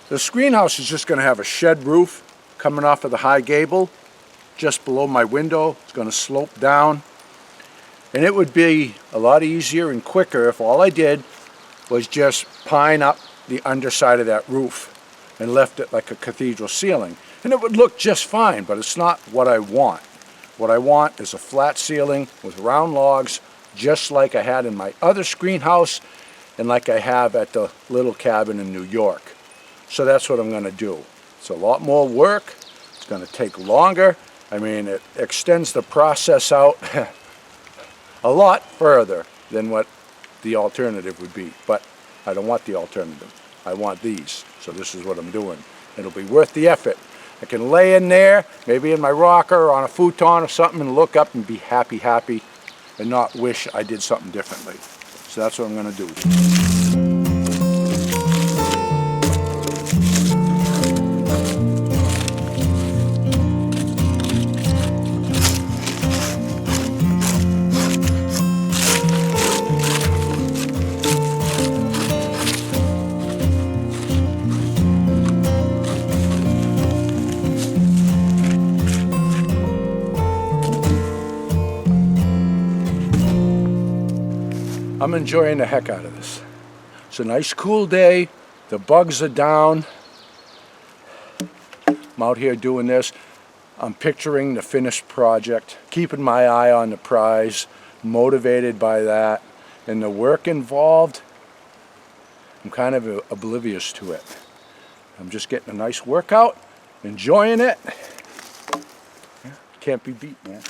The screen house is just going to have a shed roof coming off of the high gable just below my window. It's going to slope down, and it would be a lot easier and quicker if all I did was just pine up the underside of that roof and left it like a cathedral ceiling, and it would look just fine, but it's not what I want. What I want is a flat ceiling with round logs, just like I had in my other screen house and like I have at the little cabin in New York. So that's what I'm going to do. It's a lot more work. It's going to take longer. I mean, it extends the process out a lot further than what the alternative would be. But I don't want the alternative. I want these. So this is what I'm doing. It'll be worth the effort. I can lay in there, maybe in my rocker or on a futon or something, and look up and be happy, and not wish I did something differently. So that's what I'm going to do. I'm enjoying the heck out of this. It's a nice cool day. The bugs are down. I'm out here doing this. I'm picturing the finished project, keeping my eye on the prize, motivated by that, and the work involved, I'm kind of oblivious to it. I'm just getting a nice workout, enjoying it. Can't be beat, man.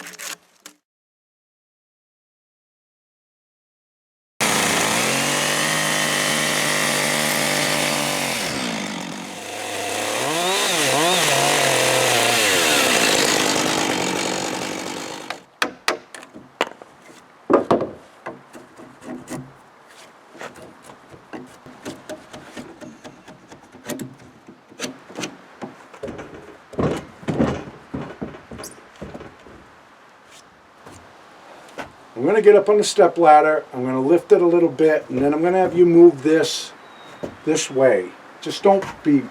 I'm going to get up on the step ladder, I'm going to lift it a little bit, and then I'm going to have you move this way. Just don't be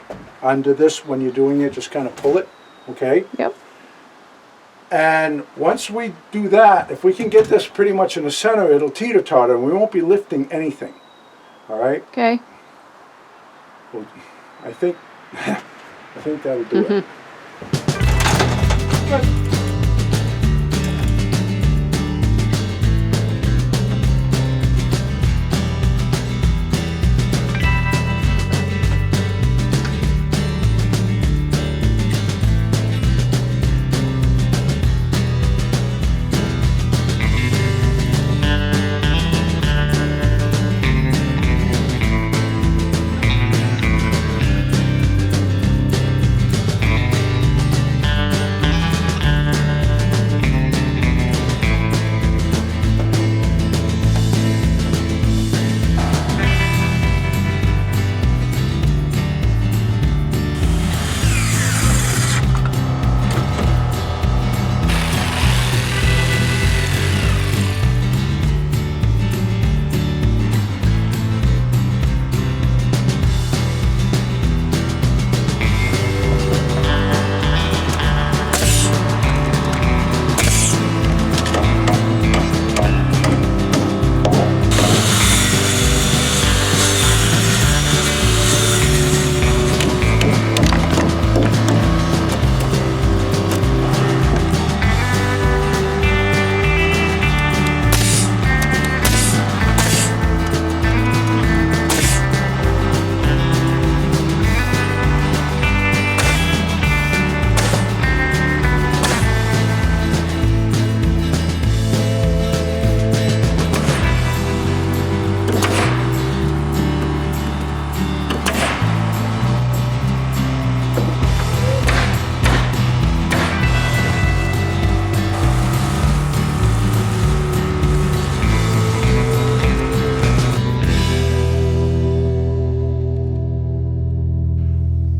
under this when you're doing it, just kind of pull it, okay? Yep. And once we do that, if we can get this pretty much in the center, it'll teeter-totter and we won't be lifting anything, all right? Okay. Well, I think that'll do it. Good.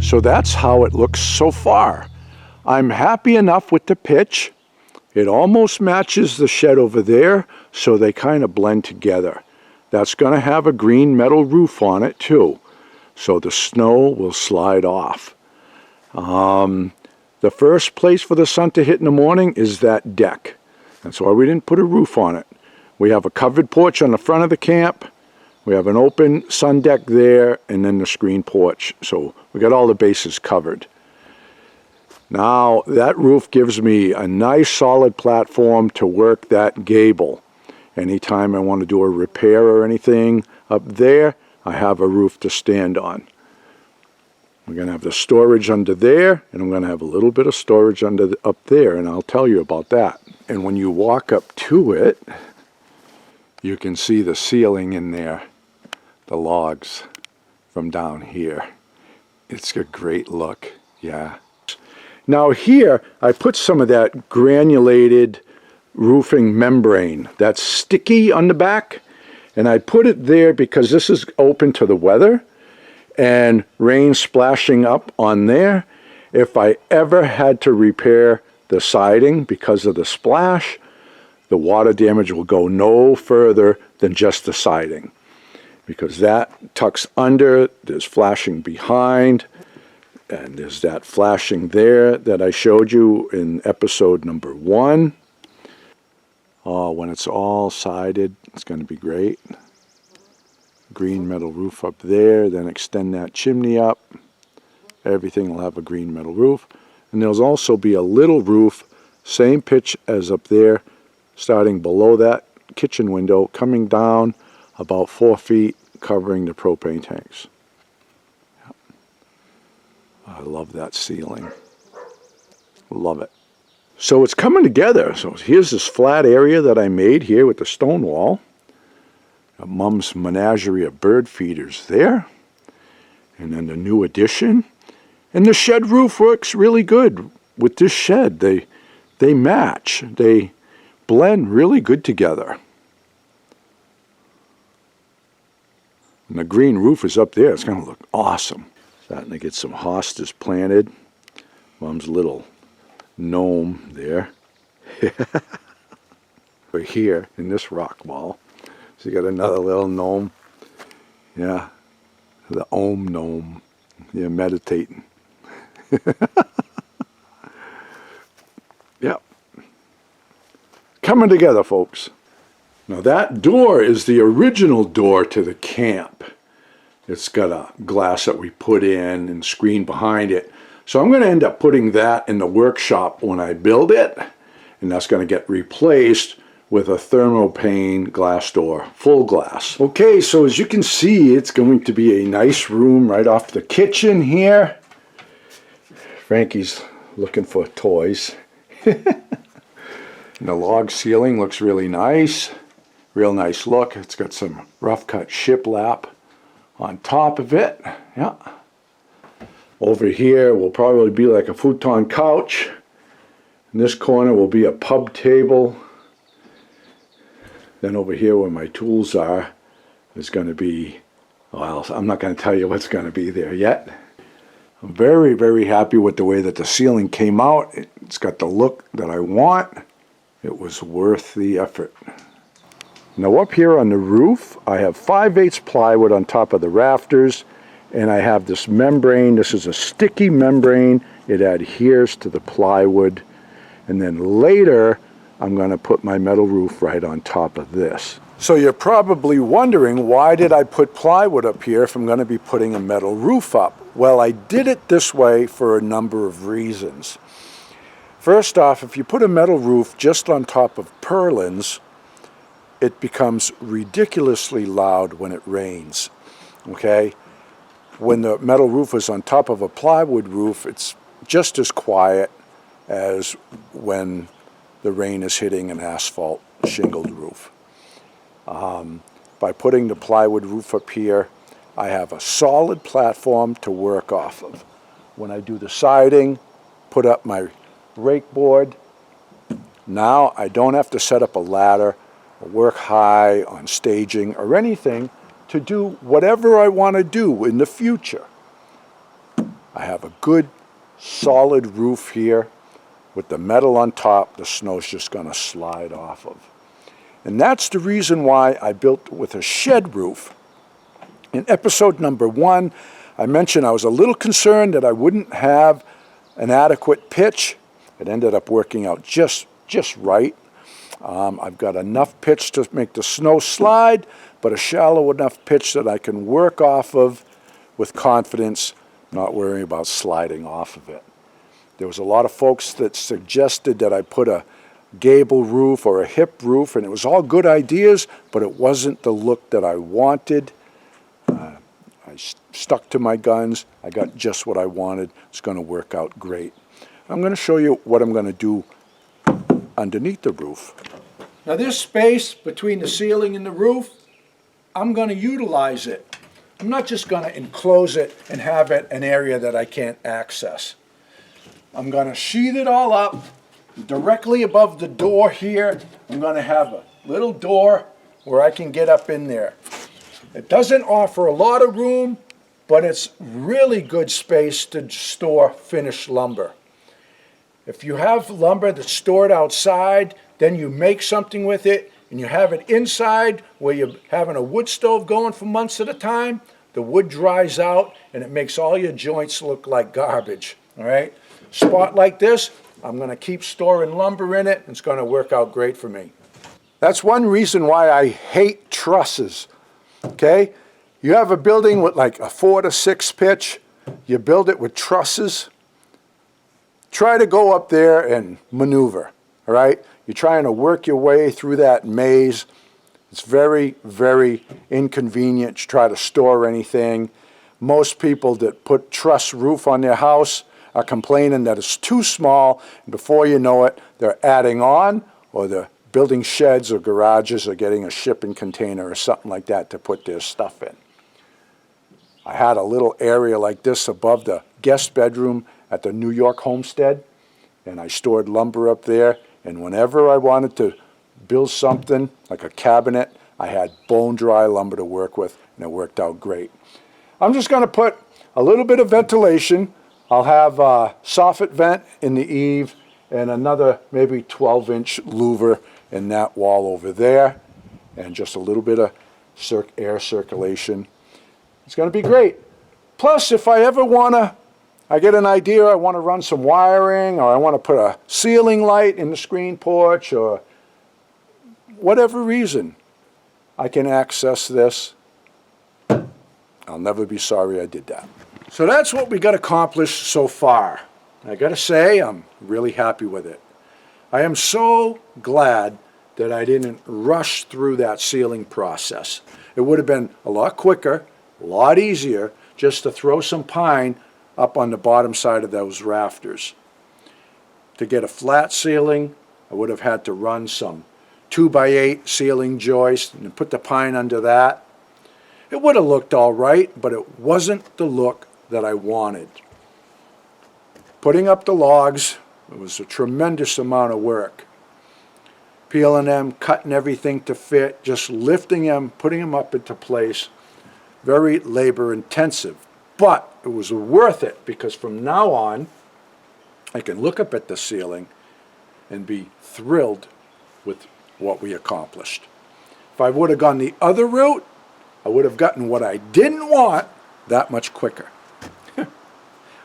So that's how it looks so far. I'm happy enough with the pitch. It almost matches the shed over there, so they kind of blend together. That's going to have a green metal roof on it too. so the snow will slide off. The first place for the sun to hit in the morning is that deck. That's why we didn't put a roof on it. We have a covered porch on the front of the camp. We have an open sun deck there, and then the screen porch. So we got all the bases covered. Now that roof gives me a nice solid platform to work that gable. Anytime I want to do a repair or anything up there, I have a roof to stand on. We're going to have the storage under there, and I'm going to have a little bit of storage up there, and I'll tell you about that. And when you walk up to it, you can see the ceiling in there, the logs from down here. It's a great look, yeah. Now here, I put some of that granulated roofing membrane that's sticky on the back, and I put it there because this is open to the weather and rain splashing up on there. If I ever had to repair the siding because of the splash, the water damage will go no further than just the siding, because that tucks under, there's flashing behind, and there's that flashing there that I showed you in episode number 1. Oh, when it's all sided, it's going to be great. Green metal roof up there, then extend that chimney up. Everything will have a green metal roof. And there'll also be a little roof, same pitch as up there, starting below that kitchen window, coming down about 4 feet, covering the propane tanks. Yep. I love that ceiling. Love it. So it's coming together. So here's this flat area that I made here with the stone wall. Mom's menagerie of bird feeders there. And then the new addition. And the shed roof works really good with this shed. They match. They blend really good together. And the green roof is up there. It's going to look awesome. Starting to get some hostas planted. Mom's little gnome there. We're here in this rock wall. So you got another little gnome. Yeah, the Om gnome. Yeah, meditating. Yep. Coming together, folks. Now that door is the original door to the camp. It's got a glass that we put in and screen behind it. So I'm going to end up putting that in the workshop when I build it. And that's going to get replaced with a thermopane glass door, full glass. Okay, so as you can see, it's going to be a nice room right off the kitchen here. Frankie's looking for toys. The log ceiling looks really nice. Real nice look. It's got some rough cut shiplap on top of it. Yeah. Over here will probably be like a futon couch. In this corner will be a pub table. Then over here where my tools are, is going to be, well, I'm not going to tell you what's going to be there yet. I'm very, very happy with the way that the ceiling came out. It's got the look that I want. It was worth the effort. Now up here on the roof, I have 5/8 plywood on top of the rafters, and I have this membrane. This is a sticky membrane. It adheres to the plywood. And then later, I'm going to put my metal roof right on top of this. So you're probably wondering, why did I put plywood up here if I'm going to be putting a metal roof up? Well, I did it this way for a number of reasons. First off, if you put a metal roof just on top of purlins, it becomes ridiculously loud when it rains, okay? When the metal roof is on top of a plywood roof, it's just as quiet as when the rain is hitting an asphalt shingled roof. By putting the plywood roof up here, I have a solid platform to work off of. When I do the siding, put up my rake board, now I don't have to set up a ladder or work high on staging or anything to do whatever I want to do in the future. I have a good solid roof here. With the metal on top, the snow's just going to slide off of. And that's the reason why I built with a shed roof. In episode number 1, I mentioned I was a little concerned that I wouldn't have an adequate pitch. It ended up working out just right. I've got enough pitch to make the snow slide, but a shallow enough pitch that I can work off of with confidence, not worrying about sliding off of it. There was a lot of folks that suggested that I put a gable roof or a hip roof, and it was all good ideas, but it wasn't the look that I wanted. I stuck to my guns. I got just what I wanted. It's going to work out great. I'm going to show you what I'm going to do underneath the roof. Now this space between the ceiling and the roof, I'm going to utilize it. I'm not just going to enclose it and have it an area that I can't access. I'm going to sheathe it all up. Directly above the door here, I'm going to have a little door where I can get up in there. It doesn't offer a lot of room, but it's really good space to store finished lumber. If you have lumber that's stored outside, then you make something with it, and you have it inside where you're having a wood stove going for months at a time, the wood dries out and it makes all your joints look like garbage. All right? Spot like this, I'm going to keep storing lumber in it, and it's going to work out great for me. That's one reason why I hate trusses. Okay? You have a building with like a 4 to 6 pitch, you build it with trusses. Try to go up there and maneuver, all right? You're trying to work your way through that maze. It's very, very inconvenient to try to store anything. Most people that put truss roof on their house are complaining that it's too small, and before you know it, they're adding on, or they're building sheds or garages or getting a shipping container or something like that to put their stuff in. I had a little area like this above the guest bedroom at the New York Homestead, and I stored lumber up there, and whenever I wanted to build something like a cabinet, I had bone dry lumber to work with, and it worked out great. I'm just going to put a little bit of ventilation. I'll have a soffit vent in the eave and another maybe 12-inch louver in that wall over there, and just a little bit of air circulation. It's going to be great. Plus, if I ever I get an idea, I want to run some wiring, or I want to put a ceiling light in the screen porch, or whatever reason, I can access this. I'll never be sorry I did that. So that's what we got accomplished so far. I got to say, I'm really happy with it. I am so glad that I didn't rush through that ceiling process. It would have been a lot quicker, a lot easier, just to throw some pine up on the bottom side of those rafters. To get a flat ceiling, I would have had to run some 2x8 ceiling joist and put the pine under that. It would have looked all right, but it wasn't the look that I wanted. Putting up the logs, it was a tremendous amount of work. Peeling them, cutting everything to fit, just lifting them, putting them up into place. Very labor intensive. But it was worth it, because from now on, I can look up at the ceiling and be thrilled with what we accomplished. If I would have gone the other route, I would have gotten what I didn't want that much quicker.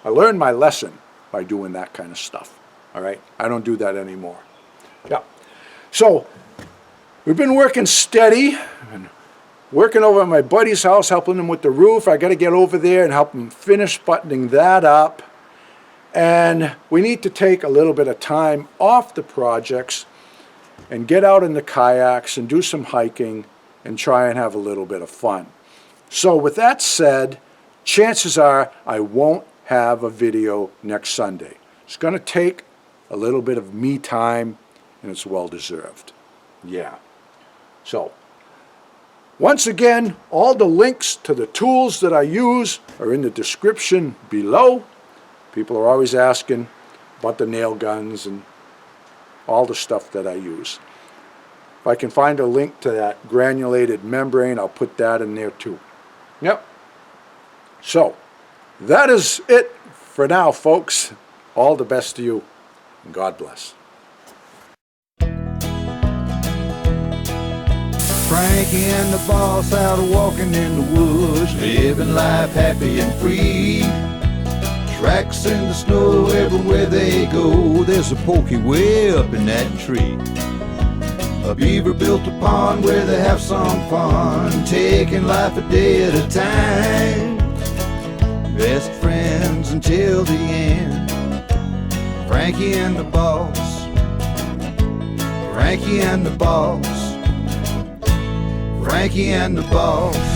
I learned my lesson by doing that kind of stuff. All right? I don't do that anymore. Yeah. So, we've been working steady. And working over at my buddy's house, helping him with the roof. I got to get over there and help him finish buttoning that up. And we need to take a little bit of time off the projects and get out in the kayaks and do some hiking and try and have a little bit of fun. So with that said, chances are I won't have a video next Sunday. It's going to take a little bit of me time, and it's well deserved. Yeah. So, once again, all the links to the tools that I use are in the description below. People are always asking about the nail guns and all the stuff that I use. If I can find a link to that granulated membrane, I'll put that in there too. Yep. So, that is it for now, folks. All the best to you, and God bless. Frankie and the boss out walking in the woods, living life happy and free. Tracks in the snow everywhere they go. There's a pokey way up in that tree. A beaver built a pond where they have some fun, taking life a day at a time. Best friends until the end. Frankie and the boss. Frankie and the boss. Frankie and the boss.